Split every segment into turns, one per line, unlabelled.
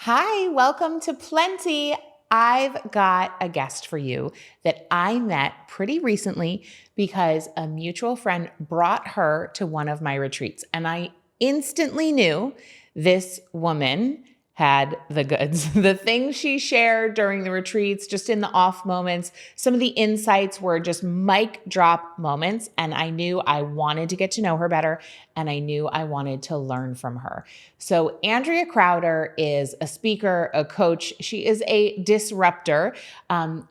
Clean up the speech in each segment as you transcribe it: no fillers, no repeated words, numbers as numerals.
Hi, welcome to Plenty. I've got a guest for you that I met pretty recently because a mutual friend brought her to one of my retreats. And I instantly knew this woman had the goods. The things she shared during the retreats, just in the off moments, some of the insights were just mic drop moments. And I knew I wanted to get to know her better. And I knew I wanted to learn from her. So Andrea Crowder is a speaker, a coach. She is a disruptor.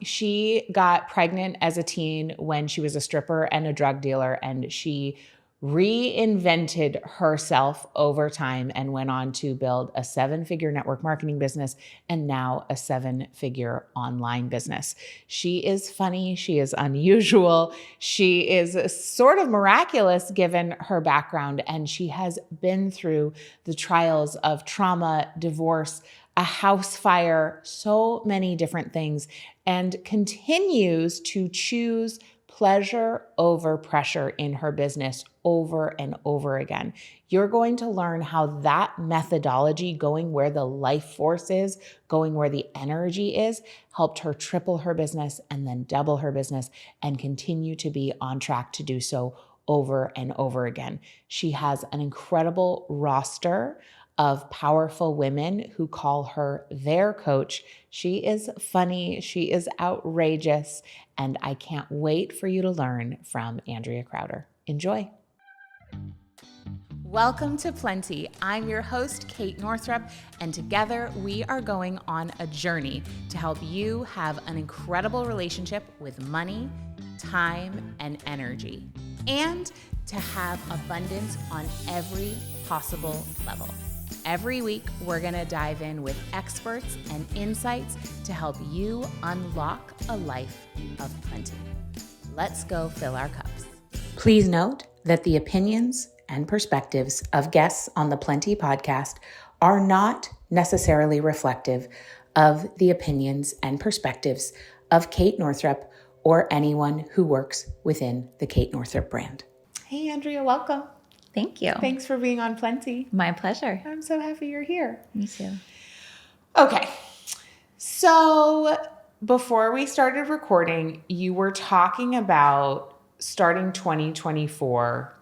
She got pregnant as a teen when she was a stripper and a drug dealer, and she reinvented herself over time and went on to build a 7-figure network marketing business and now a 7-figure online business. She is funny. She is unusual. She is sort of miraculous given her background, and she has been through the trials of trauma, divorce, a house fire, so many different things, and continues to choose pleasure over pressure in her business over and over again. You're going to learn how that methodology, going where the life force is, going where the energy is, helped her triple her business and then double her business and continue to be on track to do so over and over again. She has an incredible roster of powerful women who call her their coach. She is funny, she is outrageous, and I can't wait for you to learn from Andrea Crowder. Enjoy. Welcome to Plenty. I'm your host, Kate Northrup, and together we are going on a journey to help you have an incredible relationship with money, time, and energy, and to have abundance on every possible level. Every week, we're going to dive in with experts and insights to help you unlock a life of plenty. Let's go fill our cups. Please note that the opinions and perspectives of guests on the Plenty podcast are not necessarily reflective of the opinions and perspectives of Kate Northrup or anyone who works within the Kate Northrup brand. Hey, Andrea, welcome.
Thank you.
Thanks for being on Plenty.
My pleasure.
I'm so happy you're here.
Me too.
Okay. So before we started recording, you were talking about starting 2024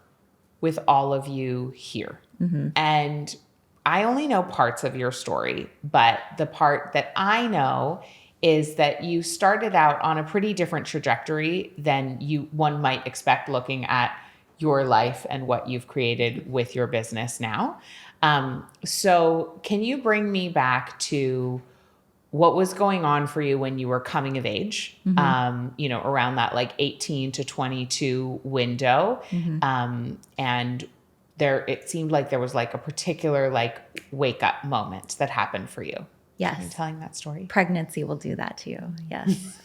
with all of you here. Mm-hmm. And I only know parts of your story, but the part that I know is that you started out on a pretty different trajectory than one might expect looking at your life and what you've created with your business now. So can you bring me back to what was going on for you when you were coming of age, mm-hmm. Around that like 18 to 22 window. Mm-hmm. And it seemed like there was like a particular like wake up moment that happened for you.
Yes.
Are you telling that story?
Pregnancy will do that to you. Yes.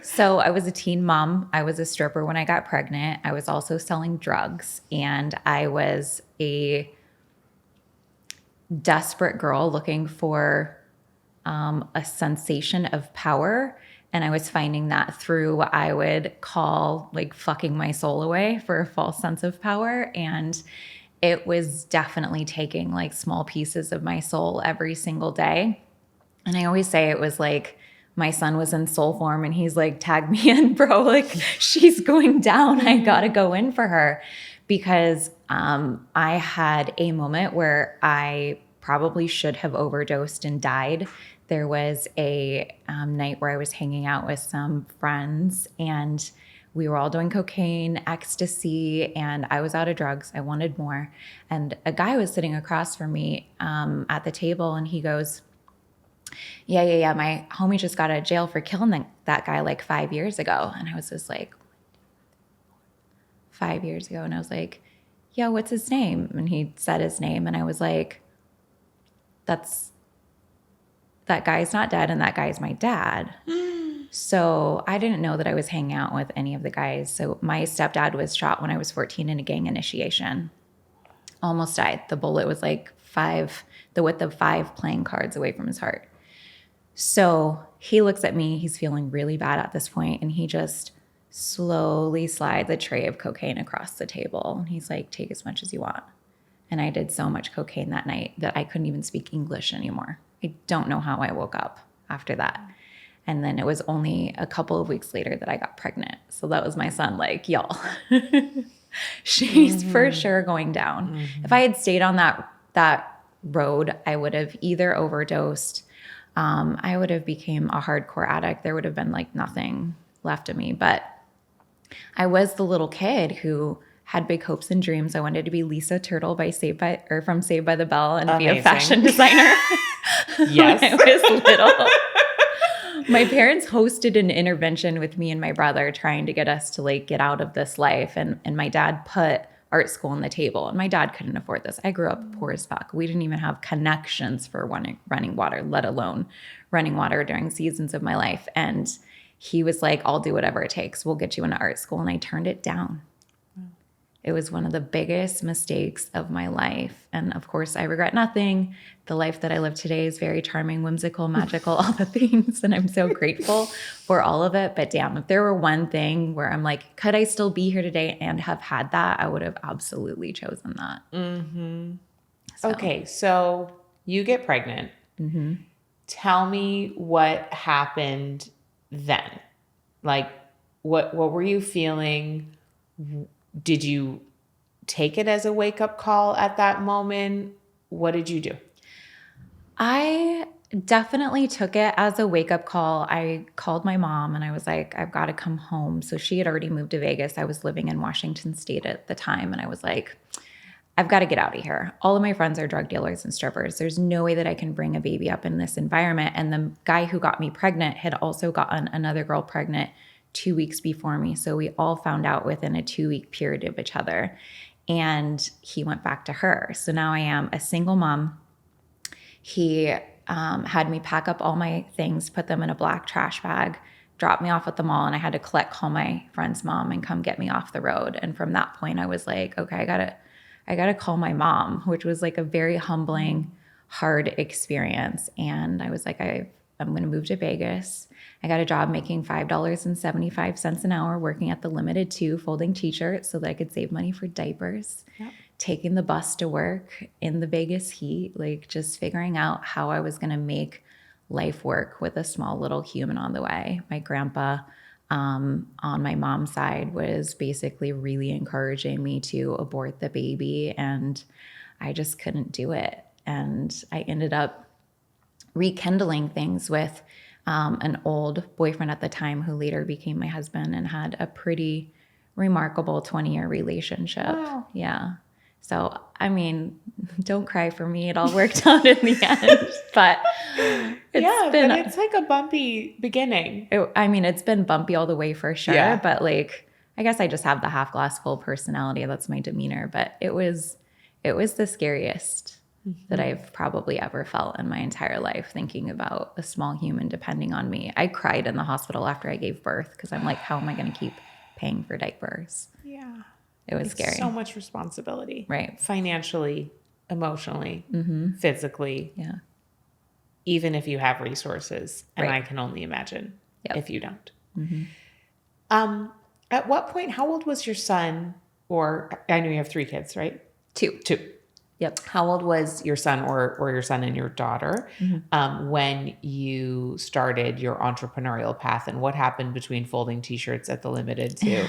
So I was a teen mom. I was a stripper when I got pregnant. I was also selling drugs, and I was a desperate girl looking for a sensation of power. And I was finding that through what I would call like fucking my soul away for a false sense of power. And it was definitely taking like small pieces of my soul every single day. And I always say it was like my son was in soul form and he's like, tag me in, bro. Like she's going down. I got to go in for her, because I had a moment where I probably should have overdosed and died. There was a night where I was hanging out with some friends, and we were all doing cocaine, ecstasy, and I was out of drugs. I wanted more. And a guy was sitting across from me at the table, and he goes, yeah, my homie just got out of jail for killing that guy like 5 years ago. And I was just like, 5 years ago? And I was like, yeah, what's his name? And he said his name, and I was like, that guy's not dead, and that guy's my dad. So I didn't know that I was hanging out with any of the guys. So my stepdad was shot when I was 14 in a gang initiation. Almost died. The bullet was like the width of 5 playing cards away from his heart. So he looks at me. He's feeling really bad at this point, and he just slowly slides a tray of cocaine across the table. And he's like, take as much as you want. And I did so much cocaine that night that I couldn't even speak English anymore. I don't know how I woke up after that. And then it was only a couple of weeks later that I got pregnant. So that was my son, like, y'all, she's for sure going down. If I had stayed on that road, I would have either overdosed. I would have became a hardcore addict. There would have been like nothing left of me. But I was the little kid who had big hopes and dreams. I wanted to be Lisa Turtle from Saved by the Bell and be a fashion designer.
Yes.
When I was little. My parents hosted an intervention with me and my brother trying to get us to like get out of this life. And my dad put art school on the table, and my dad couldn't afford this. I grew up poor as fuck. We didn't even have connections for running water, let alone running water during seasons of my life. And he was like, I'll do whatever it takes. We'll get you into art school. And I turned it down. It was one of the biggest mistakes of my life. And of course, I regret nothing. The life that I live today is very charming, whimsical, magical, all the things. And I'm so grateful for all of it. But damn, if there were one thing where I'm like, could I still be here today and have had that? I would have absolutely chosen that.
Okay, so you get pregnant. Tell me what happened then. Like, what were you feeling? Did you take it as a wake-up call at that moment? What did you do?
I definitely took it as a wake-up call. I called my mom and I was like, I've got to come home. So she had already moved to Vegas. I was living in Washington State at the time. And I was like, I've got to get out of here. All of my friends are drug dealers and strippers. There's no way that I can bring a baby up in this environment. And the guy who got me pregnant had also gotten another girl pregnant 2 weeks before me. So we all found out within a 2-week period of each other. And he went back to her. So now I am a single mom. He had me pack up all my things, put them in a black trash bag, drop me off at the mall, and I had to call my friend's mom and come get me off the road. And from that point, I was like, okay, I gotta call my mom, which was like a very humbling, hard experience. And I was like, I'm going to move to Vegas. I got a job making $5.75 an hour working at the Limited 2 folding t-shirts so that I could save money for diapers, taking the bus to work in the Vegas heat, like just figuring out how I was going to make life work with a small little human on the way. My grandpa on my mom's side was basically really encouraging me to abort the baby, and I just couldn't do it. And I ended up rekindling things with an old boyfriend at the time who later became my husband and had a pretty remarkable 20-year relationship.
Wow.
Yeah. So, I mean, don't cry for me. It all worked out in the end. But
it's like a bumpy beginning.
It's been bumpy all the way for sure.
Yeah.
But like, I guess I just have the half glass full personality. That's my demeanor. But it was the scariest that I've probably ever felt in my entire life, thinking about a small human depending on me. I cried in the hospital after I gave birth because I'm like, how am I going to keep paying for diapers?
Yeah.
It was scary.
So much responsibility.
Right.
Financially, emotionally, physically.
Yeah.
Even if you have resources. And
Right.
I can only imagine if you don't.
Mm-hmm.
At what point, how old was your son? Or I know you have 3 kids, right?
2. Yep.
How old was your son or your son and your daughter when you started your entrepreneurial path, and what happened between folding t-shirts at the Limited to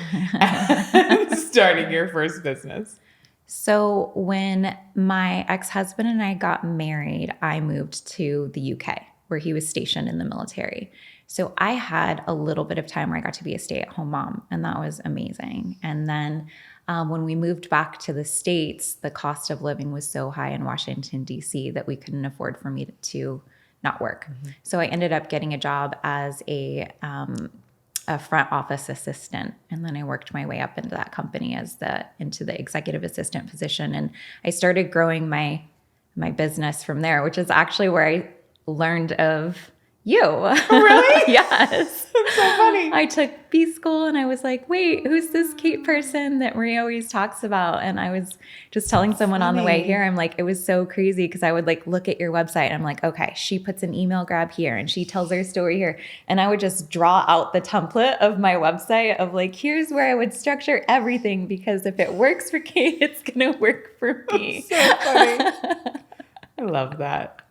starting your first business?
So when my ex-husband and I got married, I moved to the UK where he was stationed in the military. So I had a little bit of time where I got to be a stay-at-home mom, and that was amazing. And then when we moved back to the States, the cost of living was so high in Washington, D.C. that we couldn't afford for me to not work. So I ended up getting a job as a front office assistant. And then I worked my way up into that company into the executive assistant position. And I started growing my business from there, which is actually where I learned of You.
Really?
Yes.
That's so funny.
I took B school and I was like, wait, who's this Kate person that Maria always talks about? And I was just telling someone on the way here, I'm like, it was so crazy because I would like look at your website and I'm like, okay, she puts an email grab here and she tells her story here. And I would just draw out the template of my website of like, here's where I would structure everything because if it works for Kate, it's going to work for me.
So funny. I love that.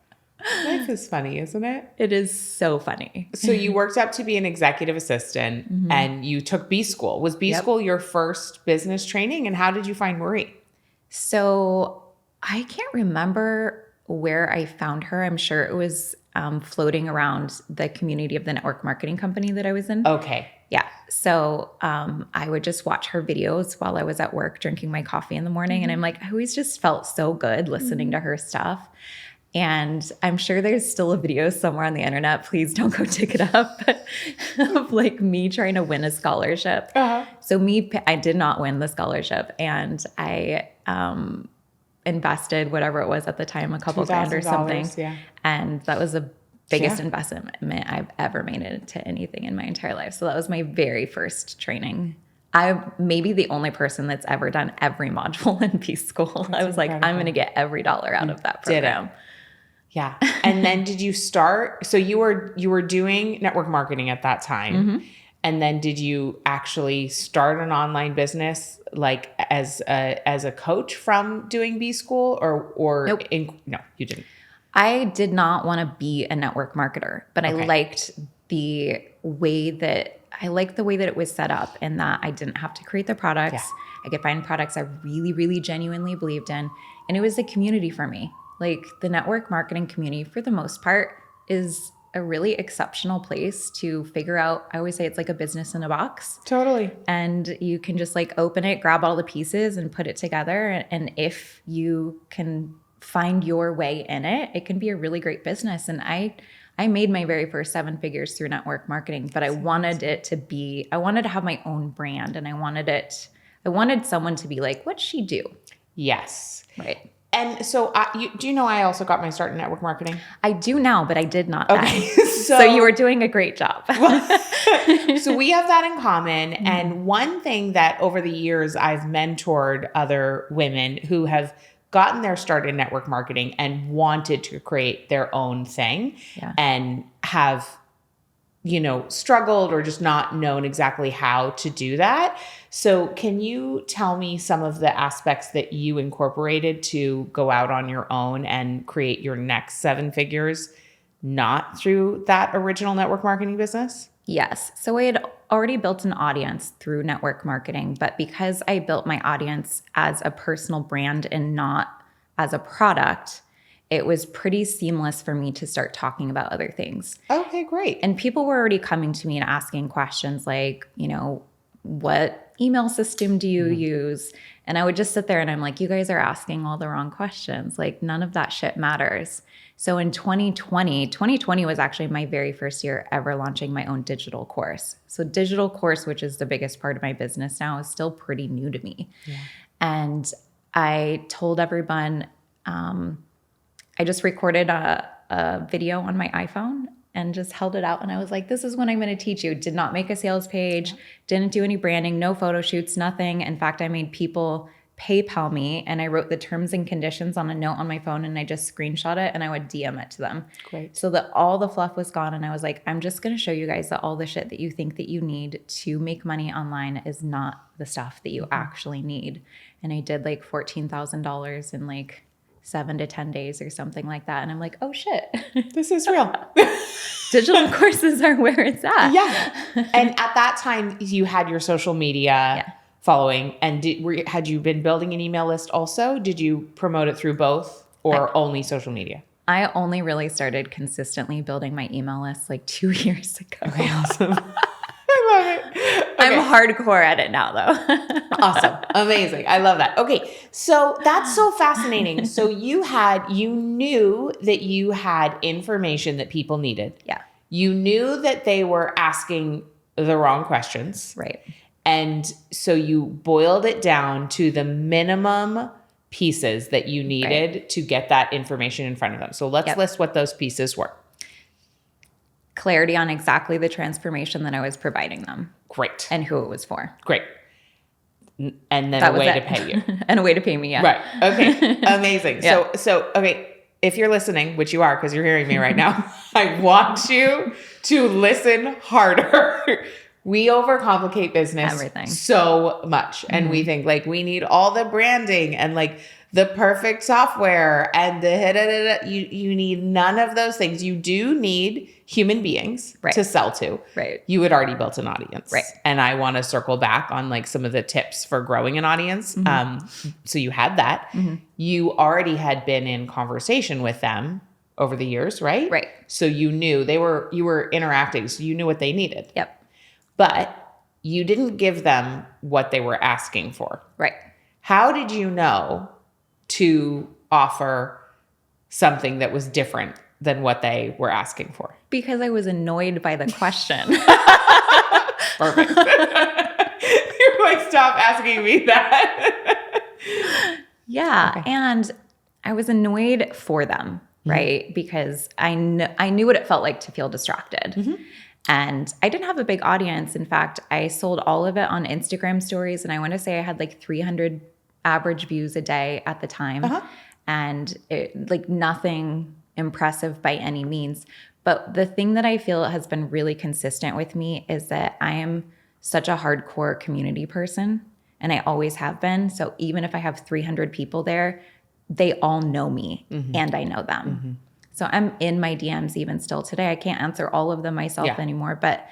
Life is funny, isn't it?
It is so funny.
So you worked up to be an executive assistant and you took B school. Was B school your first business training? And how did you find Marie?
So I can't remember where I found her. I'm sure it was floating around the community of the network marketing company that I was in.
Okay.
Yeah. So I would just watch her videos while I was at work drinking my coffee in the morning. And I'm like, I always just felt so good listening to her stuff. And I'm sure there's still a video somewhere on the internet. Please don't go dig it up. Of like me trying to win a scholarship. So I did not win the scholarship. And I invested whatever it was at the time, a couple grand or something.
Yeah.
And that was the biggest investment I've ever made into anything in my entire life. So that was my very first training. I'm maybe the only person that's ever done every module in B school. I was incredible. Like, I'm going to get every dollar out of that program.
Yeah. And then did you start, so you were doing network marketing at that time. And then did you actually start an online business like as a coach from doing B school or
Nope.
No, you didn't.
I did not want to be a network marketer, but I liked the way that it was set up and that I didn't have to create the products. Yeah. I could find products I really, really genuinely believed in. And it was a community for me. Like the network marketing community, for the most part, is a really exceptional place to figure out. I always say it's like a business in a box.
Totally.
And you can just like open it, grab all the pieces and put it together. And if you can find your way in it, it can be a really great business. And I made my very first 7 figures through network marketing, but I wanted to have my own brand and I wanted someone to be like, what'd she do?
Yes.
Right.
And so do you know I also got my start in network marketing?
I do now, but I did not then.
So
you were doing a great job.
So we have that in common. And one thing that over the years I've mentored other women who have gotten their start in network marketing and wanted to create their own thing and have struggled or just not known exactly how to do that. So can you tell me some of the aspects that you incorporated to go out on your own and create your next 7 figures, not through that original network marketing business?
Yes. So I had already built an audience through network marketing, but because I built my audience as a personal brand and not as a product, it was pretty seamless for me to start talking about other things.
Okay, great.
And people were already coming to me and asking questions like, what email system do you use? And I would just sit there and I'm like, you guys are asking all the wrong questions. Like none of that shit matters. So in 2020 was actually my very first year ever launching my own digital course. So digital course, which is the biggest part of my business now, is still pretty new to me. Yeah. And I told everyone, I just recorded a video on my iPhone and just held it out. And I was like, this is what I'm going to teach you. Did not make a sales page, didn't do any branding, no photo shoots, nothing. In fact, I made people PayPal me and I wrote the terms and conditions on a note on my phone and I just screenshot it and I would DM it to them.
Great.
So that all the fluff was gone. And I was like, I'm just going to show you guys that all the shit that you think that you need to make money online is not the stuff that you actually need. And I did like $14,000 in like 7 to 10 days or something like that. And I'm like, oh shit.
This is real.
Digital courses are where it's at.
Yeah. And at that time you had your social media following and had you been building an email list also? Did you promote it through both or only social media?
I only really started consistently building my email list like 2 years ago.
Okay, awesome. I love it. Okay.
I'm hardcore at it now though.
Awesome. Amazing. I love that. Okay. So that's so fascinating. So you knew that you had information that people needed.
Yeah.
You knew that they were asking the wrong questions.
Right.
And so you boiled it down to the minimum pieces that you needed to get that information in front of them. So let's list what those pieces were.
clarity on exactly the transformation that I was providing them.
Great.
And who it was for.
Great. And then
That
a way
was
to
it.
pay you.
And a way to pay me, yeah.
Right. Okay. Amazing.
Yeah.
So, okay. If you're listening, which you are, because you're hearing me right now, I want you to listen harder. We overcomplicate business
Everything.
so much. And we think like we need all the branding and like the perfect software and the you need none of those things. You do need human beings
Right.
to sell to.
Right.
You had already built an audience.
Right.
And I want to circle back on like some of the tips for growing an audience. So you had that. You already had been in conversation with them over the years, right?
Right.
So you knew you were interacting, so you knew what they needed.
Yep.
But you didn't give them what they were asking for.
Right.
How did you know to offer something that was different than what they were asking for?
Because I was annoyed by the question.
Perfect. You're like, stop asking me that.
Yeah.
Okay.
And I was annoyed for them, right? Because I knew what it felt like to feel distracted. And I didn't have a big audience. In fact, I sold all of it on Instagram stories. And I want to say I had like 300 average views a day at the time. And it, like nothing impressive by any means. But the thing that I feel has been really consistent with me is that I am such a hardcore community person. And I always have been. So even if I have 300 people there, they all know me and I know them. So I'm in my DMs even still today. I can't answer all of them myself anymore, but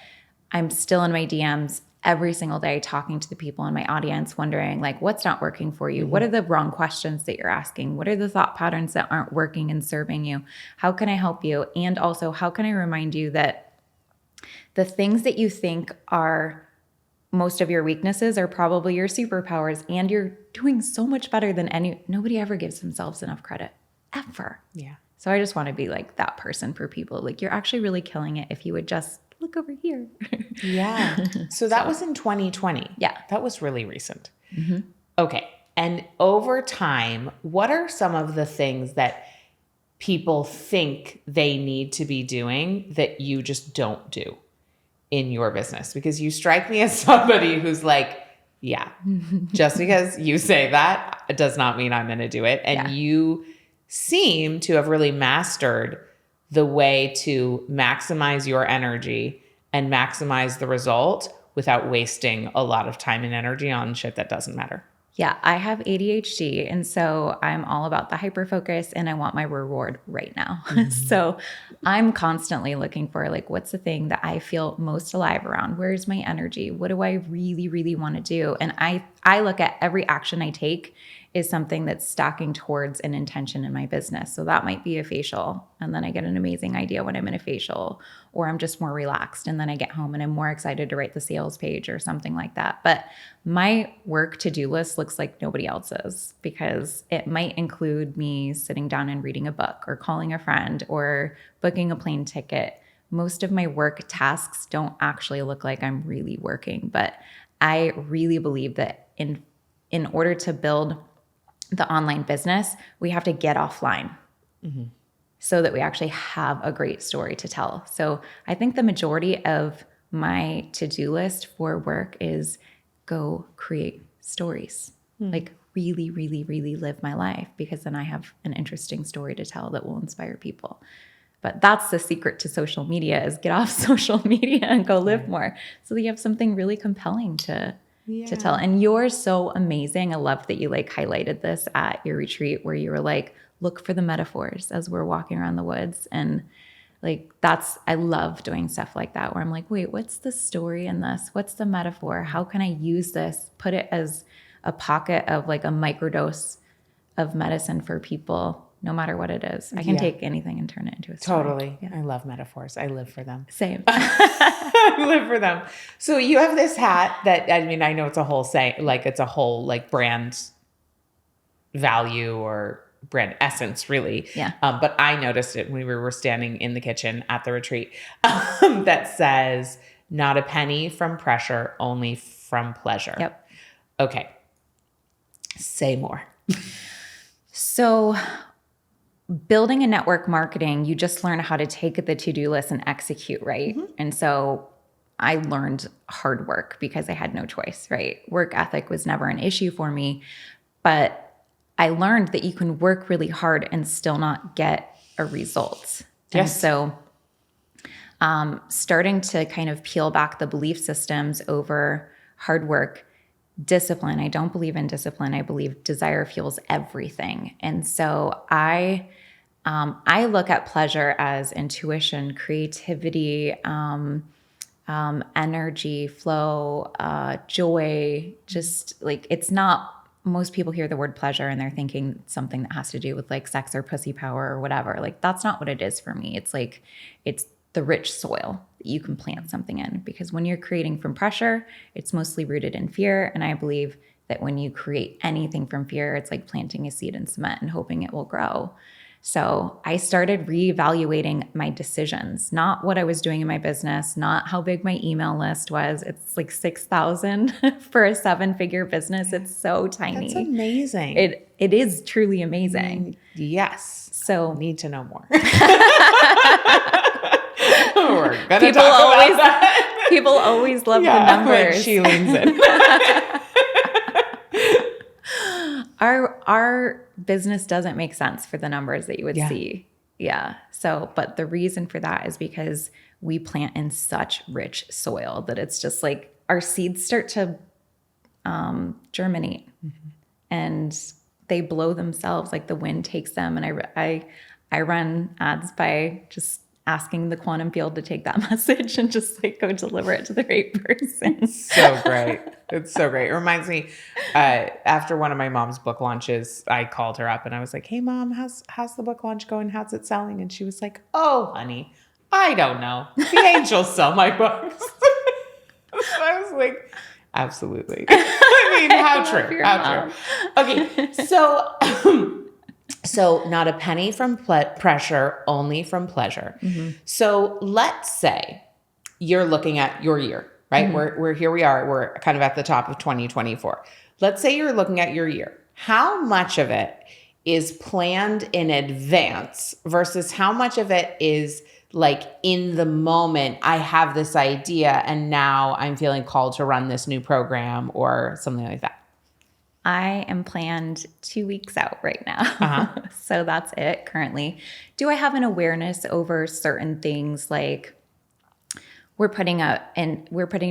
I'm still in my DMs every single day talking to the people in my audience, wondering like, what's not working for you? What are the wrong questions that you're asking? What are the thought patterns that aren't working and serving you? How can I help you? And also, how can I remind you that the things that you think are most of your weaknesses are probably your superpowers, and you're doing so much better than nobody ever gives themselves enough credit, ever.
Yeah.
So I just want to be like that person for people. Like, you're actually really killing it if you would just look over here.
Yeah. So that was in 2020.
Yeah.
That was really recent. Okay. And over time, what are some of the things that people think they need to be doing that you just don't do in your business? Because you strike me as somebody who's like, yeah, just because you say that does not mean I'm going to do it. And you seem to have really mastered the way to maximize your energy and maximize the result without wasting a lot of time and energy on shit that doesn't matter.
Yeah, I have ADHD, and so I'm all about the hyperfocus, and I want my reward right now. So I'm constantly looking for like, what's the thing that I feel most alive around? Where's my energy? What do I really, really want to do? And I look at every action I take is something that's stacking towards an intention in my business. So that might be a facial, and then I get an amazing idea when I'm in a facial, or I'm just more relaxed and then I get home and I'm more excited to write the sales page or something like that. But my work to-do list looks like nobody else's, because it might include me sitting down and reading a book or calling a friend or booking a plane ticket. Most of my work tasks don't actually look like I'm really working, but I really believe that in order to build the online business, we have to get offline so that we actually have a great story to tell. So I think the majority of my to-do list for work is go create stories, like really, really, really live my life, because then I have an interesting story to tell that will inspire people. But that's the secret to social media, is get off social media and go live more, so that you have something really compelling to tell. And you're so amazing. I love that you like highlighted this at your retreat, where you were like, look for the metaphors as we're walking around the woods. And like, I love doing stuff like that, where I'm like, wait, what's the story in this? What's the metaphor? How can I use this, put it as a pocket of like a microdose of medicine for people, no matter what it is. I can take anything and turn it into a story.
Totally. Yeah. I love metaphors. I live for them.
Same.
I live for them. So you have this hat that, I mean, I know it's a whole it's a whole like brand value or brand essence, really.
Yeah.
But I noticed it when we were standing in the kitchen at the retreat that says, not a penny from pressure, only from pleasure.
Yep.
Okay. Say more.
So building a network marketing, you just learn how to take the to-do list and execute, right? And so I learned hard work because I had no choice, right? Work ethic was never an issue for me, but I learned that you can work really hard and still not get a result. And so starting to kind of peel back the belief systems over hard work, discipline. I don't believe in discipline. I believe desire fuels everything. And so I look at pleasure as intuition, creativity, energy, flow, joy. Just like, it's not, most people hear the word pleasure and they're thinking something that has to do with like sex or pussy power or whatever. Like, that's not what it is for me. It's like, it's the rich soil that you can plant something in, because when you're creating from pressure, it's mostly rooted in fear. And I believe that when you create anything from fear, it's like planting a seed in cement and hoping it will grow. So I started reevaluating my decisions, not what I was doing in my business, not how big my email list was. It's like 6,000 for a 7-figure business. It's so tiny.
That's amazing.
It is truly amazing.
Yes.
So
need to know more. We're gonna talk about that.
People always love the numbers.
When she leans in.
Our business doesn't make sense for the numbers that you would see. Yeah. So, but the reason for that is because we plant in such rich soil that it's just like our seeds start to germinate and they blow themselves, like the wind takes them. And I run ads by just asking the quantum field to take that message and just like go deliver it to the right person.
So great. It's so great. It reminds me, after one of my mom's book launches, I called her up and I was like, hey mom, how's the book launch going? How's it selling? And she was like, oh honey, I don't know. The angels sell my books. So I was like, absolutely. I mean, how true. How true. Okay. So not a penny from pressure, only from pleasure. So let's say you're looking at your year, right? We're here we are. We're kind of at the top of 2024. Let's say you're looking at your year. How much of it is planned in advance versus how much of it is like in the moment, I have this idea and now I'm feeling called to run this new program or something like that?
I am planned 2 weeks out right now. So that's it currently. Do I have an awareness over certain things? Like we're putting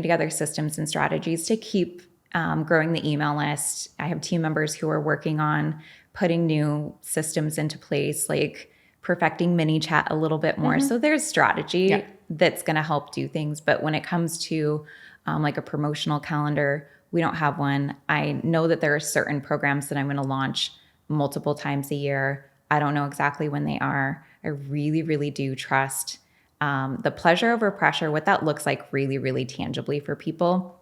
together systems and strategies to keep growing the email list. I have team members who are working on putting new systems into place, like perfecting mini chat a little bit more. So there's strategy that's going to help do things. But when it comes to like a promotional calendar, we don't have one. I know that there are certain programs that I'm going to launch multiple times a year. I don't know exactly when they are. I really, really do trust the pleasure over pressure. What that looks like really, really tangibly for people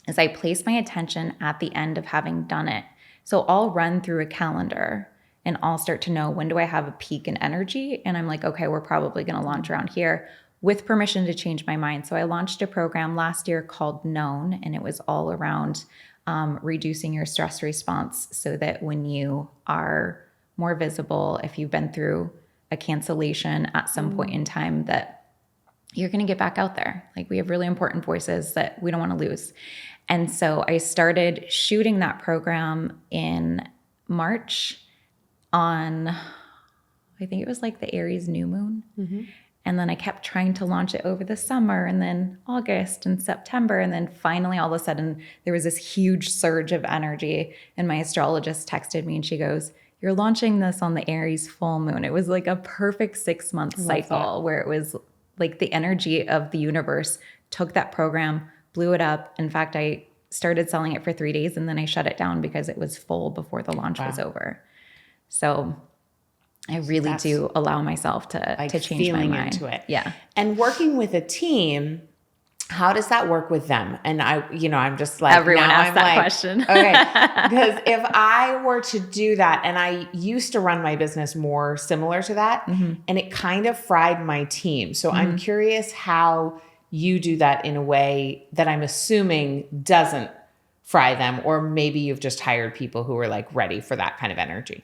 is I place my attention at the end of having done it. So I'll run through a calendar and I'll start to know, when do I have a peak in energy? And I'm like, okay, we're probably going to launch around here, with permission to change my mind. So I launched a program last year called Known, and it was all around reducing your stress response so that when you are more visible, if you've been through a cancellation at some point in time, that you're going to get back out there. Like we have really important voices that we don't want to lose. And so I started shooting that program in March on, I think it was like the Aries new moon. And then I kept trying to launch it over the summer and then August and September. And then finally, all of a sudden, there was this huge surge of energy. And my astrologist texted me and she goes, you're launching this on the Aries full moon. It was like a perfect 6-month cycle where it was like the energy of the universe took that program, blew it up. In fact, I started selling it for 3 days and then I shut it down because it was full before the launch was over. So I really do allow myself to change my mind.
Into it.
Yeah.
And working with a team, how does that work with them? And I'm just like,
everyone asks that question.
Okay. Because if I were to do that, and I used to run my business more similar to that, and it kind of fried my team. So I'm curious how you do that in a way that I'm assuming doesn't fry them, or maybe you've just hired people who are like ready for that kind of energy.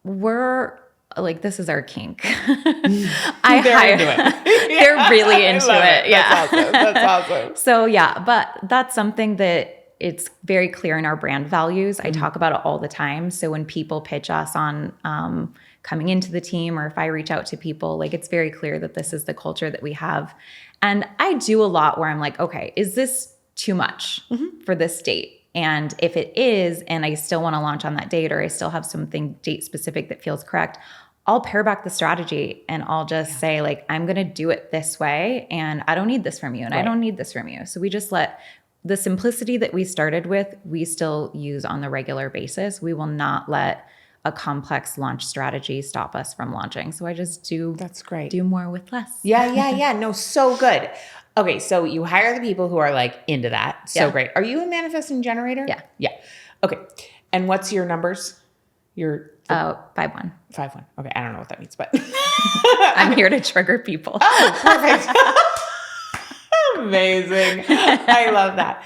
We're like, this is our kink.
They're into it.
They're really into it. Yeah.
That's awesome.
So yeah, but that's something that it's very clear in our brand values. I talk about it all the time. So when people pitch us on coming into the team, or if I reach out to people, like, it's very clear that this is the culture that we have. And I do a lot where I'm like, okay, is this too much for this date? And if it is, and I still want to launch on that date, or I still have something date specific that feels correct, I'll pare back the strategy and I'll just say, like, I'm going to do it this way, and I don't need this from you, and I don't need this from you. So we just let the simplicity that we started with, we still use on the regular basis. We will not let a complex launch strategy stop us from launching. So I just do
That's great.
Do more with less.
Yeah. No, so good. Okay, so you hire the people who are like into that. So great. Are you a manifesting generator? Yeah. Okay. And what's your numbers? Your
5-1.
5-1. Okay, I don't know what that means, but
I'm here to trigger people.
Oh, perfect. Amazing. I love that.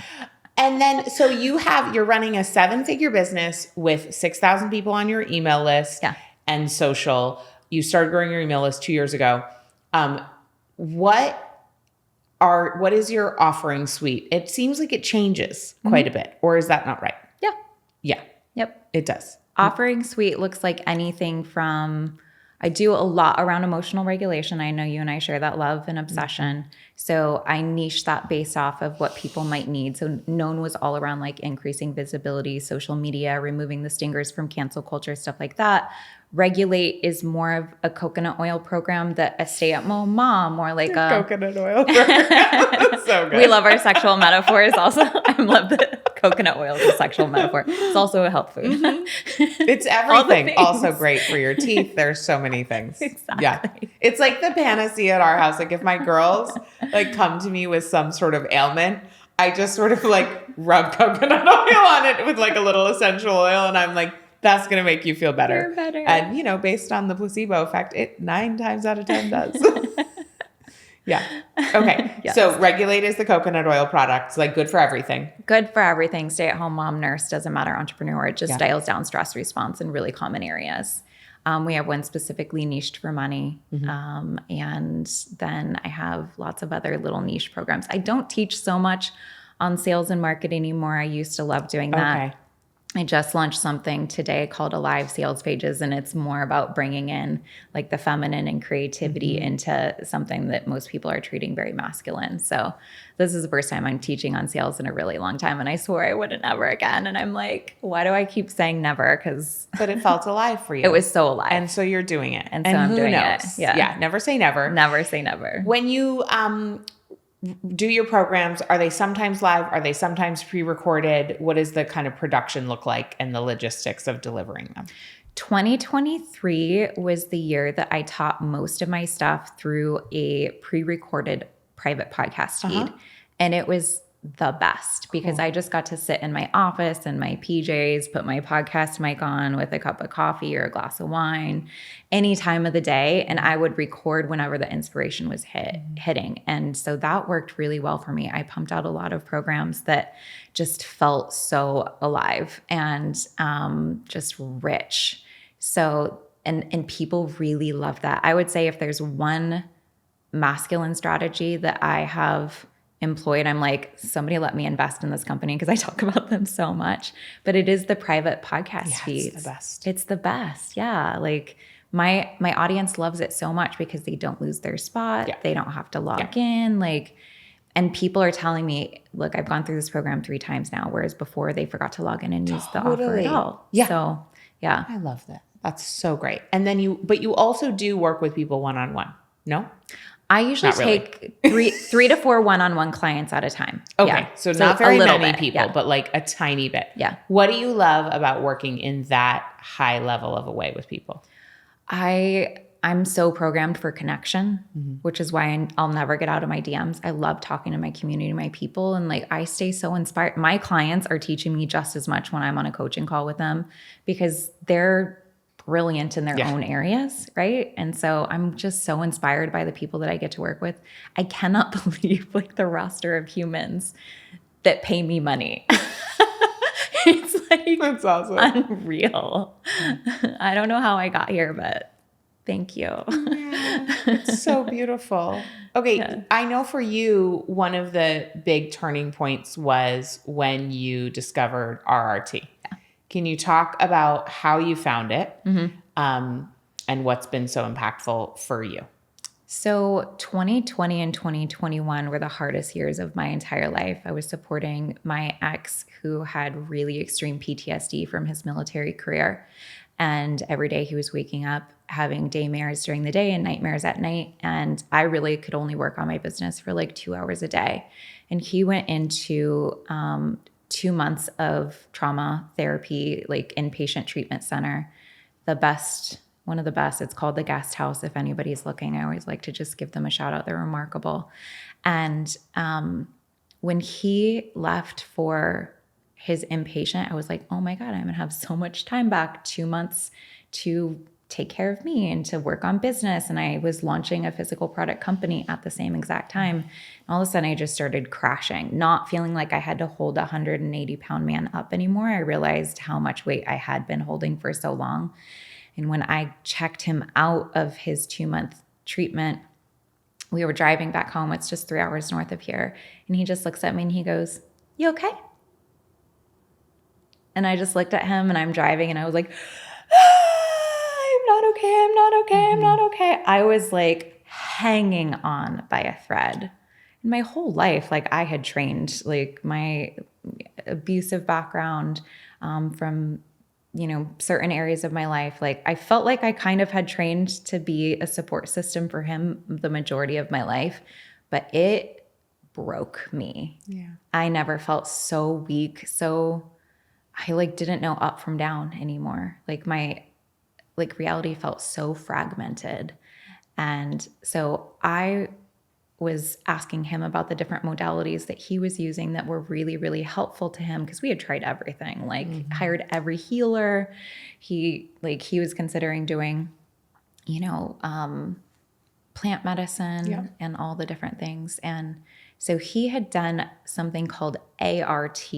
And then, so you're running a 7-figure business with 6,000 people on your email list and social. You started growing your email list 2 years ago. What is your offering suite? It seems like it changes quite a bit, or is that not right? Yeah.
Yep.
It does.
Offering suite looks like anything from, I do a lot around emotional regulation. I know you and I share that love and obsession. So I niche that based off of what people might need. So known was all around like increasing visibility, social media, removing the stingers from cancel culture, stuff like that. Regulate is more of a coconut oil program that a stay-at-home mom, or like a
coconut oil program. That's so good.
We love our sexual metaphors also. I love that coconut oil is a sexual metaphor. It's also a health food.
It's everything. Also great for your teeth. There's so many things.
Exactly.
Yeah. It's like the panacea at our house. Like if my girls like come to me with some sort of ailment, I just sort of like rub coconut oil on it with like a little essential oil. And I'm like, that's going to make you feel better.
You're better.
And, based on the placebo effect, it 9 times out of 10 does. Yeah. Okay.
Yes.
So Regulate is the coconut oil product. It's like good for everything.
Good for everything. Stay-at-home mom, nurse, doesn't matter, entrepreneur. It just dials down stress response in really common areas. We have one specifically niched for money. And then I have lots of other little niche programs. I don't teach so much on sales and marketing anymore. I used to love doing that.
Okay.
I just launched something today called Alive Sales Pages, and it's more about bringing in like the feminine and creativity into something that most people are treating very masculine. So this is the first time I'm teaching on sales in a really long time, and I swore I wouldn't ever again. And I'm like, why do I keep saying never?
But it felt alive for you.
It was so alive.
And so you're doing it.
And so I'm doing it.
Yeah. Never say never.
Never say never.
When you do your programs, are they sometimes live? Are they sometimes pre-recorded? What does the kind of production look like and the logistics of delivering them?
2023 was the year that I taught most of my stuff through a pre-recorded private podcast feed. And it was the best because I just got to sit in my office in my PJs, put my podcast mic on with a cup of coffee or a glass of wine any time of the day. And I would record whenever the inspiration was hitting. And so that worked really well for me. I pumped out a lot of programs that just felt so alive and just rich. So, and people really love that. I would say if there's one masculine strategy that I have employed, I'm like, somebody let me invest in this company because I talk about them so much. But it is the private podcast feeds.
It's the best.
It's the best. Yeah. Like my audience loves it so much because they don't lose their spot.
Yeah.
They don't have to log in. Like, and people are telling me, look, I've gone through this program 3 times now, whereas before they forgot to log in and use the offer at all.
Yeah.
So yeah.
I love that. That's so great. And then you also do work with people one-on-one. No?
I usually take 3 to 4 one-on-one clients at a time.
Okay.
Yeah.
So not very many
bit,
people, but like a tiny bit.
Yeah.
What do you love about working in that high level of a way with people?
I'm so programmed for connection, which is why I'll never get out of my DMs. I love talking to my community, my people, and like I stay so inspired. My clients are teaching me just as much when I'm on a coaching call with them because they're brilliant in their own areas, right? And so I'm just so inspired by the people that I get to work with. I cannot believe like the roster of humans that pay me money. It's like
that's awesome.
Unreal. I don't know how I got here, but Thank you.
Yeah, it's so beautiful. Okay,
Yeah.
I know for you, one of the big turning points was when you discovered RRT. Can you talk about how you found it and what's been so impactful for you?
So 2020 and 2021 were the hardest years of my entire life. I was supporting my ex who had really extreme PTSD from his military career. And every day he was waking up having daymares during the day and nightmares at night. And I really could only work on my business for like 2 hours a day. And he went into 2 months of trauma therapy, like inpatient treatment center. One of the best. It's called the Guest House. If anybody's looking, I always like to just give them a shout out. They're remarkable. And when he left for his inpatient, I was like, oh my God, I'm going to have so much time back, 2 months to take care of me and to work on business. And I was launching a physical product company at the same exact time. And all of a sudden I just started crashing, not feeling like I had to hold a 180-pound man up anymore. I realized how much weight I had been holding for so long. And when I checked him out of his 2-month treatment, we were driving back home. It's just 3 hours north of here. And he just looks at me and he goes, you okay? And I just looked at him and I'm driving and I was like, I'm not okay. I'm not okay. I'm not okay. I was like hanging on by a thread. In my whole life, like I had trained, like my abusive background from certain areas of my life. Like I felt like I kind of had trained to be a support system for him the majority of my life, but it broke me.
Yeah.
I never felt so weak. I like didn't know up from down anymore. Like my reality felt so fragmented. And so I was asking him about the different modalities that he was using that were really, really helpful to him because we had tried everything, like hired every healer. He was considering doing, plant medicine and all the different things. And so he had done something called ART.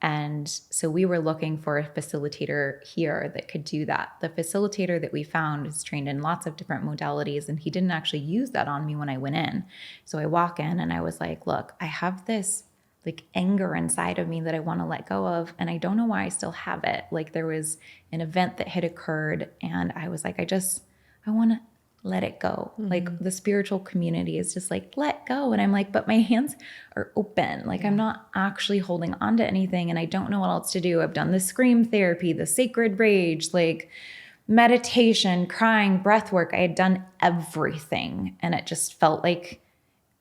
And so we were looking for a facilitator here that could do that. The facilitator that we found is trained in lots of different modalities, and he didn't actually use that on me when I went in. So I walk in and I was like, look, I have this like anger inside of me that I want to let go of, and I don't know why I still have it. Like there was an event that had occurred, and I was like, I want to let it go. Like the spiritual community is just like, let go. And I'm like, but my hands are open. Like I'm not actually holding on to anything. And I don't know what else to do. I've done the scream therapy, the sacred rage, like meditation, crying, breath work. I had done everything. And it just felt like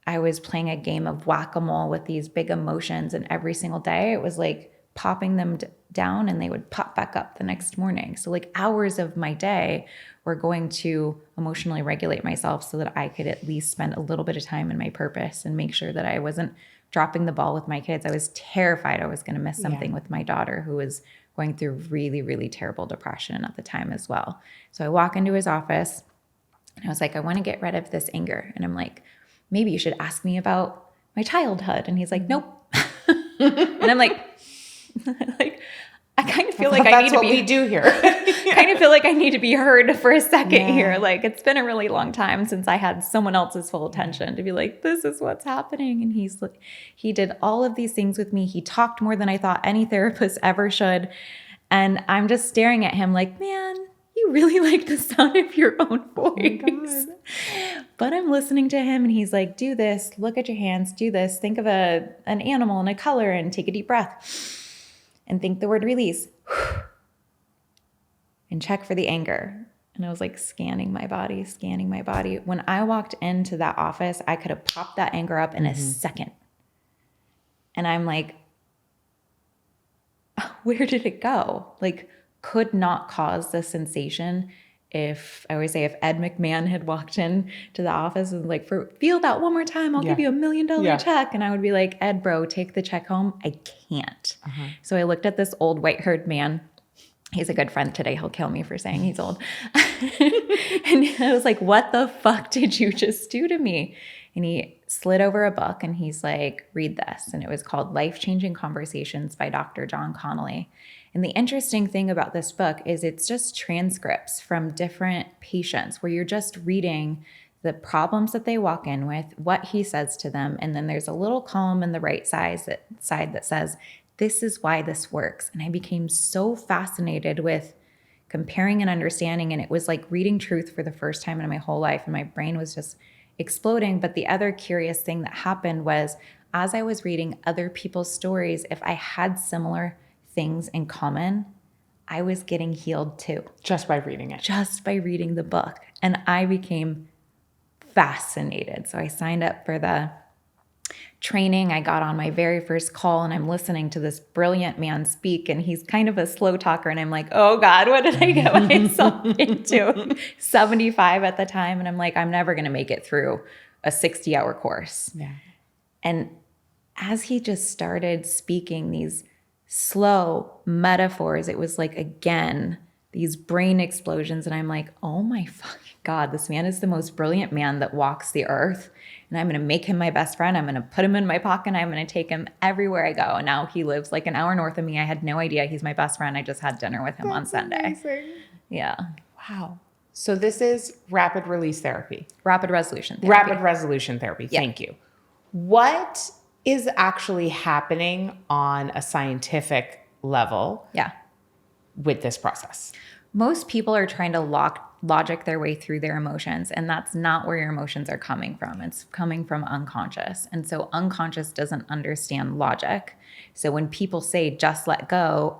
I was playing a game of whack-a-mole with these big emotions. And every single day it was like popping them down and they would pop back up the next morning. So like hours of my day were going to emotionally regulate myself so that I could at least spend a little bit of time in my purpose and make sure that I wasn't dropping the ball with my kids. I was terrified I was going to miss something with my daughter who was going through really, really terrible depression at the time as well. So I walk into his office and I was like, I want to get rid of this anger. And I'm like, maybe you should ask me about my childhood. And he's like, nope. And I'm like, I kind of feel like I need to be. That's what
we do here.
Kind of feel like I need to be heard for a second here. Like it's been a really long time since I had someone else's full attention to be like, this is what's happening. And he did all of these things with me. He talked more than I thought any therapist ever should. And I'm just staring at him like, man, you really like the sound of your own voice. Oh, but I'm listening to him and he's like, do this, look at your hands, do this, think of an animal and a color and take a deep breath and think the word release and check for the anger. And I was like scanning my body. When I walked into that office, I could have popped that anger up in a second. And I'm like, where did it go? Like, could not cause the sensation. If I always say, if Ed McMahon had walked in to the office and like, feel that one more time, I'll give you $1 million check. And I would be like, Ed, bro, take the check home. I can't. So I looked at this old white-haired man. He's a good friend today. He'll kill me for saying he's old. And I was like, what the fuck did you just do to me? And he slid over a book and he's like, read this. And it was called Life-Changing Conversations by Dr. John Connolly. And the interesting thing about this book is it's just transcripts from different patients where you're just reading the problems that they walk in with, what he says to them. And then there's a little column in the right side that says, this is why this works. And I became so fascinated with comparing and understanding. And it was like reading truth for the first time in my whole life. And my brain was just exploding. But the other curious thing that happened was as I was reading other people's stories, if I had similar things in common, I was getting healed too.
Just by reading it.
Just by reading the book. And I became fascinated. So I signed up for the training. I got on my very first call and I'm listening to this brilliant man speak, and he's kind of a slow talker. And I'm like, oh God, what did I get myself into? 75 at the time. And I'm like, I'm never going to make it through a 60-hour course.
Yeah.
And as he just started speaking these slow metaphors, it was like, again, these brain explosions. And I'm like, oh my fucking God, this man is the most brilliant man that walks the earth. And I'm going to make him my best friend. I'm going to put him in my pocket and I'm going to take him everywhere I go. And now he lives like an hour north of me. I had no idea he's my best friend. I just had dinner with him on Sunday.
Amazing.
Yeah.
Wow. So this is rapid release therapy.
Rapid resolution therapy.
Rapid resolution therapy.
Yeah.
Thank you. What is actually happening on a scientific level with this process?
Most people are trying to logic their way through their emotions, and that's not where your emotions are coming from. It's coming from unconscious. And so unconscious doesn't understand logic. So when people say just let go,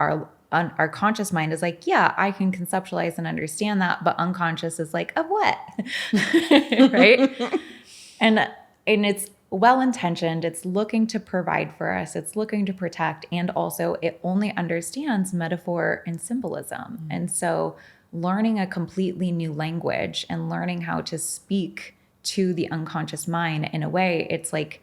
our conscious mind is like, yeah, I can conceptualize and understand that, but unconscious is like, of what? Right? And it's well-intentioned. It's looking to provide for us. It's looking to protect. And also it only understands metaphor and symbolism. Mm-hmm. And so learning a completely new language and learning how to speak to the unconscious mind in a way, it's like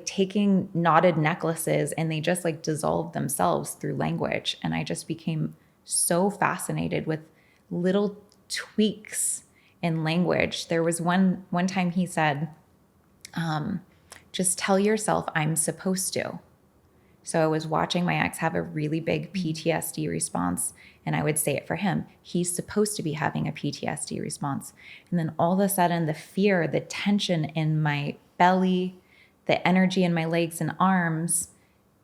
taking knotted necklaces and they just like dissolve themselves through language. And I just became so fascinated with little tweaks in language. There was one time he said, just tell yourself I'm supposed to. So I was watching my ex have a really big PTSD response, and I would say it for him. He's supposed to be having a PTSD response. And then all of a sudden, the fear, the tension in my belly, the energy in my legs and arms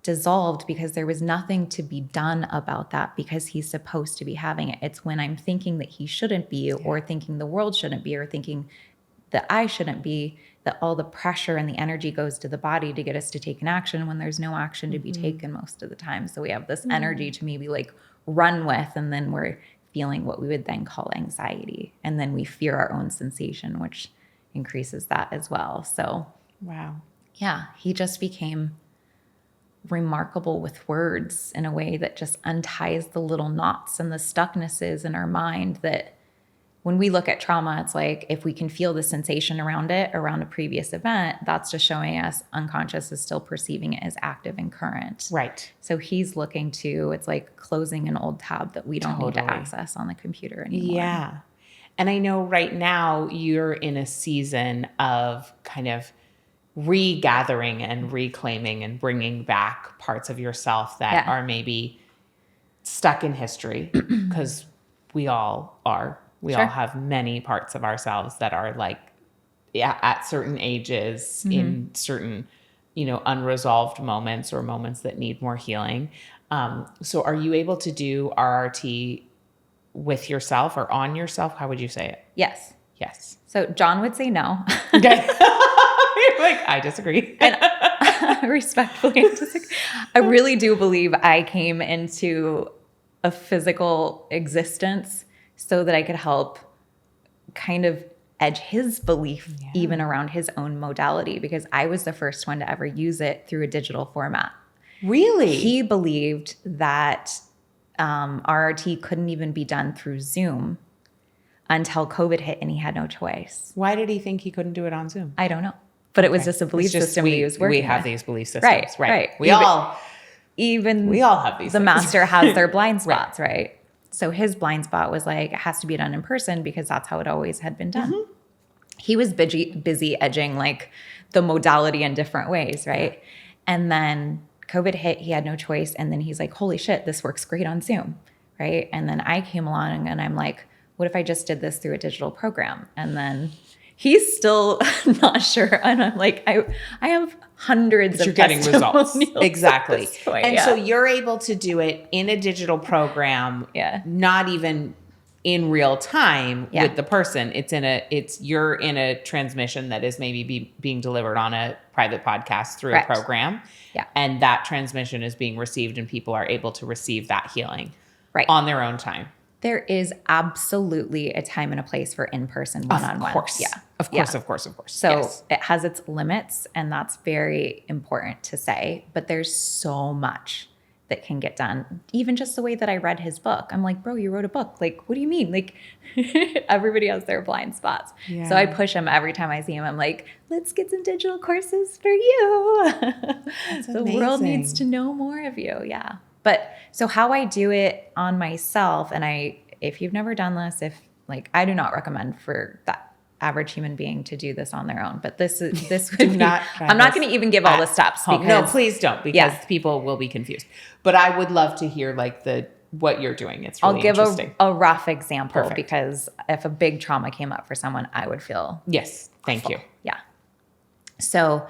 dissolved because there was nothing to be done about that because he's supposed to be having it. It's when I'm thinking that he shouldn't be, or thinking the world shouldn't be, or thinking that I shouldn't be, that all the pressure and the energy goes to the body to get us to take an action when there's no action to be taken most of the time. So we have this energy to maybe like run with, and then we're feeling what we would then call anxiety. And then we fear our own sensation, which increases that as well. So
wow.
Yeah, he just became remarkable with words in a way that just unties the little knots and the stucknesses in our mind that when we look at trauma, it's like if we can feel the sensation around it, around a previous event, that's just showing us unconscious is still perceiving it as active and current.
Right.
So he's looking to, it's like closing an old tab that we don't need to access on the computer anymore.
Yeah. And I know right now you're in a season of kind of regathering and reclaiming and bringing back parts of yourself that are maybe stuck in history, because we all are. We all have many parts of ourselves that are like at certain ages in certain, unresolved moments or moments that need more healing. So are you able to do RRT with yourself or on yourself? How would you say it?
Yes.
Yes.
So John would say no.
Okay. You're like, I disagree.
And respectfully disagree. I really do believe I came into a physical existence so that I could help kind of edge his belief even around his own modality, because I was the first one to ever use it through a digital format.
Really?
He believed that RRT couldn't even be done through Zoom until COVID hit and he had no choice.
Why did he think he couldn't do it on Zoom?
I don't know. But it was just a belief system we was working
We have
with.
these belief systems. Right.
We all
have these.
The
things.
master has their blind spots, right? So his blind spot was like, it has to be done in person because that's how it always had been done. Mm-hmm. He was busy edging like the modality in different ways, right? And then COVID hit, he had no choice. And then he's like, holy shit, this works great on Zoom. Right. And then I came along and I'm like, what if I just did this through a digital program? And then he's still not sure. And I'm like, I have hundreds of
getting results. Exactly.
Point,
and so you're able to do it in a digital program, not even in real time with the person. You're in a transmission that is maybe being delivered on a private podcast through a program.
Yeah.
And that transmission is being received and people are able to receive that healing on their own time.
There is absolutely a time and a place for in-person one-on-one.
Of course.
Yeah.
Of course.
So it has its limits, and that's very important to say. But there's so much that can get done. Even just the way that I read his book. I'm like, bro, you wrote a book. Like, what do you mean? Like, everybody has their blind spots. Yeah. So I push him every time I see him. I'm like, let's get some digital courses for you. The world needs to know more of you. Yeah. But so how I do it on myself, and if you've never done this, I do not recommend for that average human being to do this on their own. But this would be, I'm not going to even give all the steps. Because,
no, please don't, because people will be confused. But I would love to hear what you're doing. It's really interesting.
I'll give a rough example because if a big trauma came up for someone, I would feel
Thank you.
Yeah. So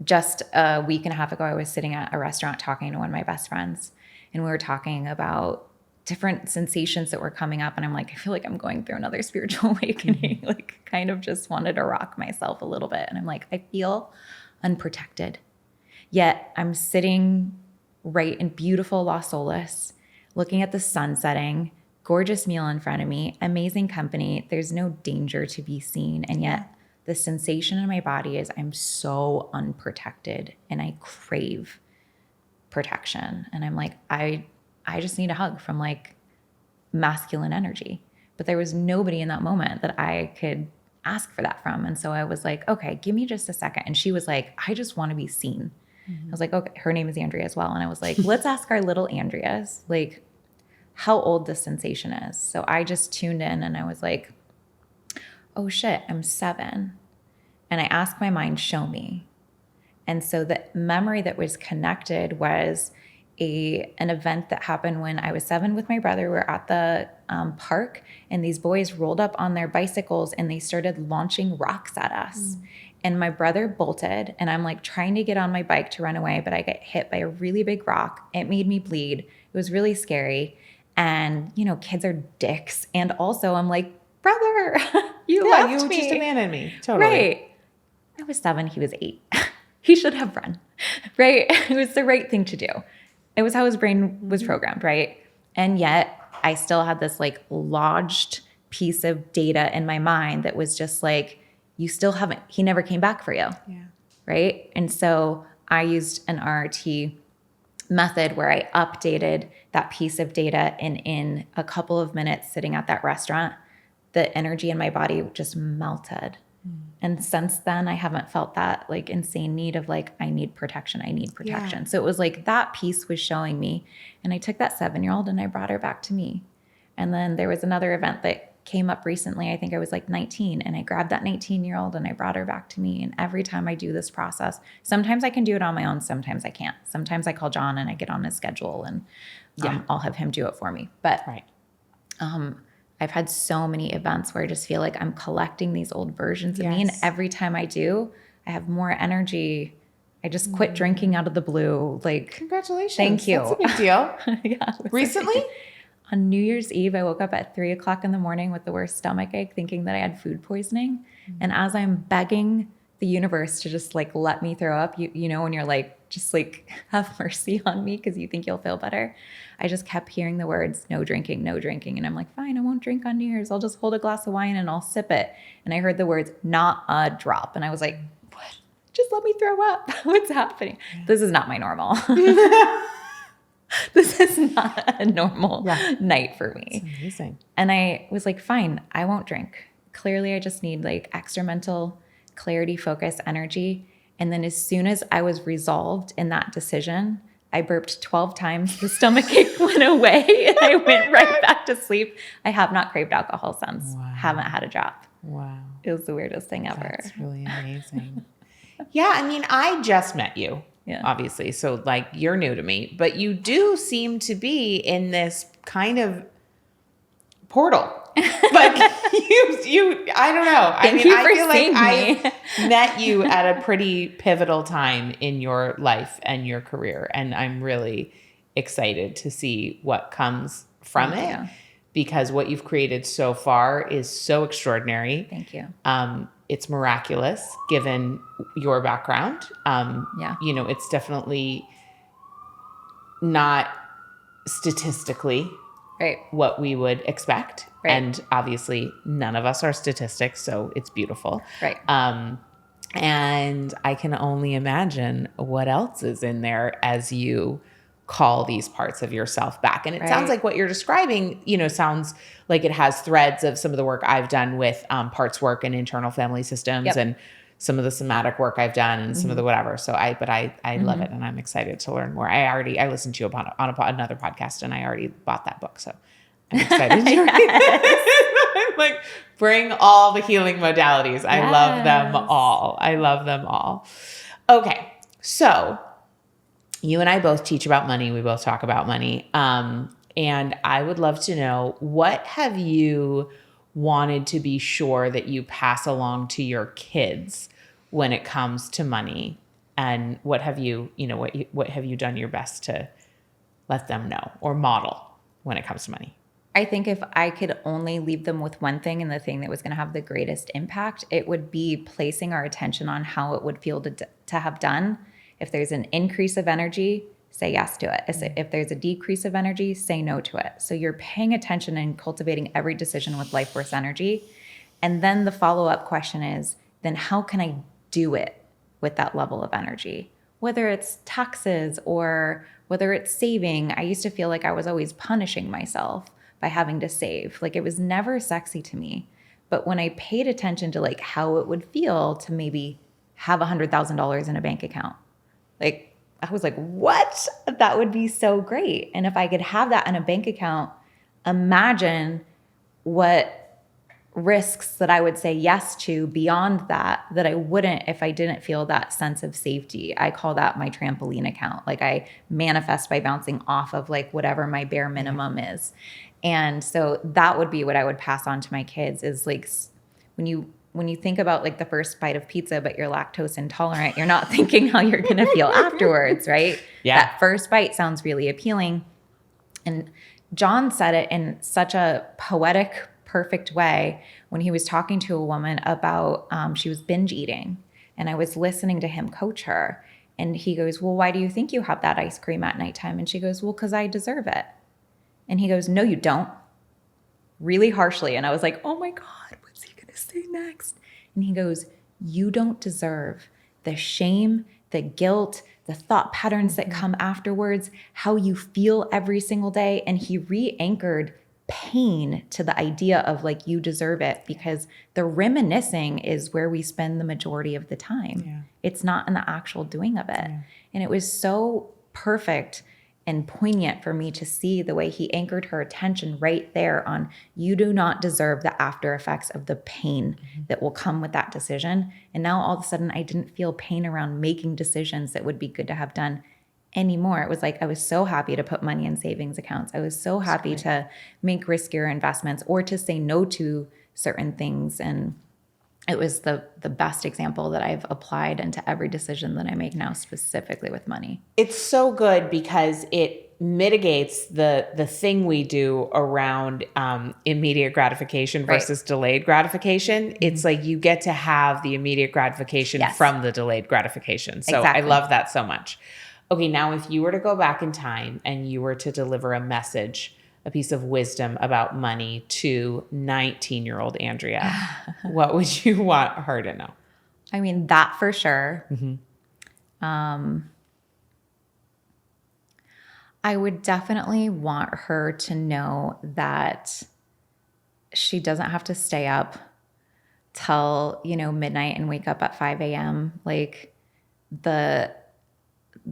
just a week and a half ago, I was sitting at a restaurant talking to one of my best friends. And we were talking about different sensations that were coming up. And I'm like, I feel like I'm going through another spiritual awakening. Kind of just wanted to rock myself a little bit. And I'm like, I feel unprotected. Yet I'm sitting right in beautiful Las Olas, looking at the sun setting, gorgeous meal in front of me, amazing company. There's no danger to be seen. And yet the sensation in my body is I'm so unprotected and I crave protection. And I'm like, I just need a hug from masculine energy. But there was nobody in that moment that I could ask for that from. And so I was like, okay, give me just a second. And she was like, I just want to be seen. Mm-hmm. I was like, okay, her name is Andrea as well. And I was like, let's ask our little Andreas, how old this sensation is. So I just tuned in and I was like, oh shit, I'm 7. And I asked my mind, show me. And so the memory that was connected was an event that happened when I was 7 with my brother. We were at the park, and these boys rolled up on their bicycles and they started launching rocks at us. And my brother bolted, and I'm trying to get on my bike to run away, but I get hit by a really big rock. It made me bleed. It was really scary. And, kids are dicks. And also I'm like, brother, you left me.
You just abandoned me. Totally.
Right. I was 7. He was 8. He should have run, right? It was the right thing to do. It was how his brain was programmed, right? And yet I still had this lodged piece of data in my mind that was just he never came back for you, right? And so I used an RRT method where I updated that piece of data, and in a couple of minutes sitting at that restaurant, the energy in my body just melted. And since then, I haven't felt that insane need of I need protection. Yeah. So it was that piece was showing me. And I took that 7-year-old and I brought her back to me. And then there was another event that came up recently. I think I was 19, and I grabbed that 19-year-old and I brought her back to me. And every time I do this process, sometimes I can do it on my own. Sometimes I can't. Sometimes I call John and I get on his schedule and I'll have him do it for me. But I've had so many events where I just feel like I'm collecting these old versions of me. And every time I do, I have more energy. I just quit drinking out of the blue.
Congratulations.
Thank you.
That's a big deal. Recently?
On New Year's Eve, I woke up at 3:00 in the morning with the worst stomach ache, thinking that I had food poisoning. And as I'm begging the universe to just let me throw up, you know, when you're just have mercy on me because you think you'll feel better. I just kept hearing the words, no drinking, no drinking. And I'm like, fine, I won't drink on New Year's. I'll just hold a glass of wine and I'll sip it. And I heard the words, not a drop. And I was like, what? Just let me throw up. What's happening? This is not my normal. This is not a normal night for me.
That's amazing.
And I was like, fine, I won't drink. Clearly, I just need extra mental clarity, focus, energy. And then as soon as I was resolved in that decision, I burped 12 times. The stomach ache went away and I went right back to sleep. I have not craved alcohol since. Wow. Haven't had a drop.
Wow.
It was the weirdest thing ever.
That's really amazing. Yeah, I mean, I just met you,
Yeah.
obviously. So like you're new to me, but you do seem to be in this kind of portal. Like I don't know.
Thank you
I
for
feel like
seeing me.
I met you at a pretty pivotal time in your life and your career. And I'm really excited to see what comes from
Thank
it
you.
because what you've created so far is so extraordinary.
Thank you.
It's miraculous given your background.
Yeah.
You know, it's definitely not statistically
Right.
what we would expect.
Right.
And obviously none of us are statistics, so it's beautiful.
Right.
And I can only imagine what else is in there as you call these parts of yourself back. And it sounds like what you're describing, you know, sounds like it has threads of some of the work I've done with parts work and internal family systems and some of the somatic work I've done and some of the whatever. So I love it. And I'm excited to learn more. I listened to you on another podcast and I already bought that book. So I'm excited to read it. I'm like, bring all the healing modalities. Yes. I love them all. I love them all. Okay. So you and I both teach about money. We both talk about money. And I would love to know, what have you wanted to be sure that you pass along to your kids when it comes to money? And what have you have you done your best to let them know or model when it comes to money?
I think if I could only leave them with one thing and the thing that was going to have the greatest impact, it would be placing our attention on how it would feel to have done. If there's an increase of energy, say yes to it. If there's a decrease of energy, say no to it. So you're paying attention and cultivating every decision with life force energy. And then the follow-up question is, then how can I do it with that level of energy? Whether it's taxes or whether it's saving. I used to feel like I was always punishing myself by having to save. Like, it was never sexy to me. But when I paid attention to like how it would feel to maybe have $100,000 in a bank account, like, I was like, what? That would be so great. And if I could have that in a bank account, imagine what risks that I would say yes to beyond that I wouldn't if I didn't feel that sense of safety. I call that my trampoline account. Like, I manifest by bouncing off of like whatever my bare minimum is. And so that would be what I would pass on to my kids, is like, when you think about like the first bite of pizza, but you're lactose intolerant, you're not thinking how you're going to feel afterwards, right?
Yeah.
That first bite sounds really appealing. And John said it in such a poetic, perfect way when he was talking to a woman about, she was binge eating. And I was listening to him coach her. And he goes, well, why do you think you have that ice cream at nighttime? And she goes, well, because I deserve it. And he goes, no, you don't. Really harshly. And I was like, oh my God, what's he going to say next? And he goes, you don't deserve the shame, the guilt, the thought patterns that come afterwards, how you feel every single day. And he re-anchored pain to the idea of like, you deserve it, because the reminiscing is where we spend the majority of the time. Yeah. It's not in the actual doing of it. Yeah. And it was so perfect and poignant for me to see the way he anchored her attention right there on, you do not deserve the after effects of the pain that will come with that decision. And now all of a sudden I didn't feel pain around making decisions that would be good to have done anymore. It was like, I was so happy to put money in savings accounts. I was so happy to make riskier investments or to say no to certain things. And it was the best example that I've applied into every decision that I make now, specifically with money.
It's so good because it mitigates the thing we do around immediate gratification versus delayed gratification. Mm-hmm. It's like you get to have the immediate gratification from the delayed gratification. So I love that so much. Okay, now if you were to go back in time and you were to deliver a message, a piece of wisdom about money to 19-year-old Andrea, what would you want her to know?
I mean, that for sure. Mm-hmm. I would definitely want her to know that she doesn't have to stay up till, midnight and wake up at 5 a.m. Like,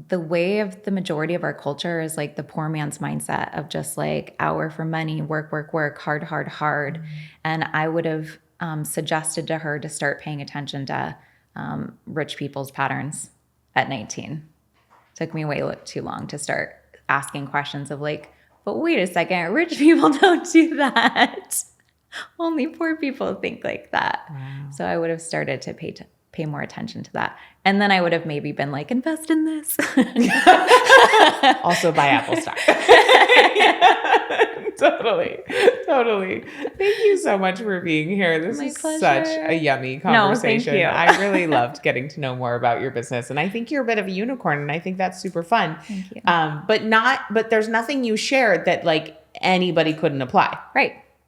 the way of the majority of our culture is like the poor man's mindset of just like hour for money, work, hard. Mm-hmm. And I would have suggested to her to start paying attention to rich people's patterns at 19. Took me way too long to start asking questions of like, but wait a second, rich people don't do that. Only poor people think like that.
Wow.
So I would have started to pay more attention to that. And then I would have maybe been like, invest in this.
Also buy Apple stock. Totally. Thank you so much for being here. This is such a yummy conversation.
No, thank you.
I really loved getting to know more about your business. And I think you're a bit of a unicorn, and I think that's super fun.
Thank you.
But there's nothing you shared that like anybody couldn't apply.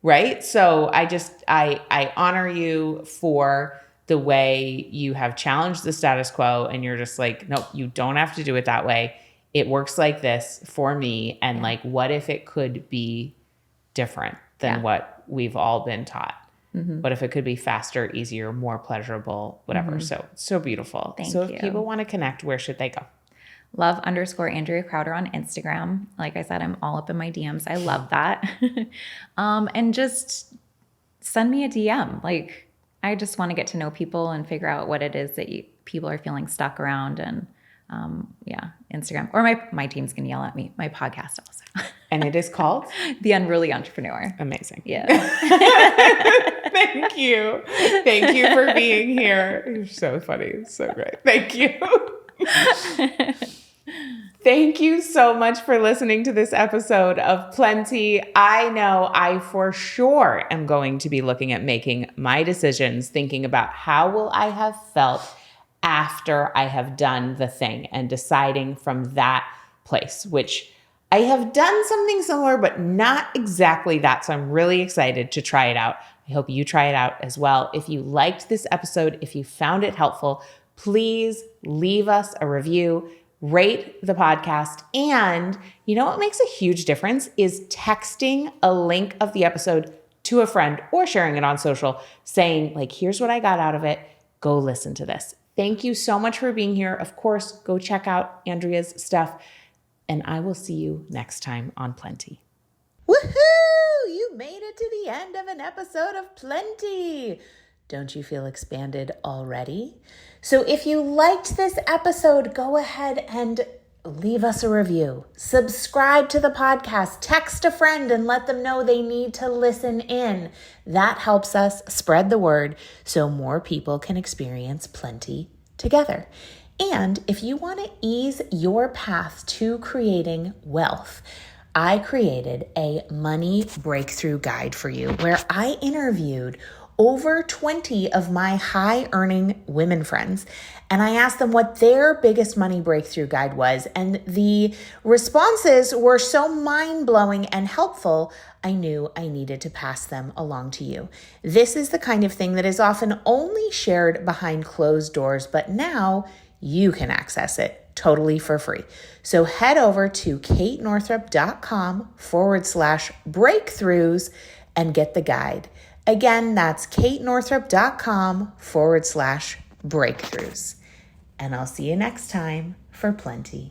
Right. So I honor you for the way you have challenged the status quo, and you're just like, nope, you don't have to do it that way. It works like this for me. And like, what if it could be different than what we've all been taught? Mm-hmm. What if it could be faster, easier, more pleasurable, whatever. Mm-hmm. So beautiful.
Thank
you.
If
people want to connect, where should they go?
Love_Andrea Crowder on Instagram. Like I said, I'm all up in my DMs. I love that. And just send me a DM. Like, I just want to get to know people and figure out what it is that people are feeling stuck around. And Instagram. Or my team's going to yell at me. My podcast also.
And it is called?
The Unruly Entrepreneur.
Amazing.
Yeah.
Thank you. Thank you for being here. You're so funny. It's so great. Thank you. Thank you so much for listening to this episode of Plenty. I know I for sure am going to be looking at making my decisions, thinking about how will I have felt after I have done the thing, and deciding from that place, which I have done something similar, but not exactly that. So I'm really excited to try it out. I hope you try it out as well. If you liked this episode, if you found it helpful, please leave us a review, rate the podcast. And you know what makes a huge difference is texting a link of the episode to a friend or sharing it on social saying like, here's what I got out of it. Go listen to this. Thank you so much for being here. Of course, go check out Andrea's stuff, and I will see you next time on Plenty. Woohoo! You made it to the end of an episode of Plenty. Don't you feel expanded already? So if you liked this episode, go ahead and leave us a review. Subscribe to the podcast. Text a friend and let them know they need to listen in. That helps us spread the word so more people can experience plenty together. And if you want to ease your path to creating wealth, I created a money breakthrough guide for you where I interviewed over 20 of my high earning women friends. And I asked them what their biggest money breakthrough guide was. And the responses were so mind blowing and helpful, I knew I needed to pass them along to you. This is the kind of thing that is often only shared behind closed doors, but now you can access it totally for free. So head over to katenorthrup.com/breakthroughs and get the guide. Again, that's katenorthrup.com/breakthroughs. And I'll see you next time for Plenty.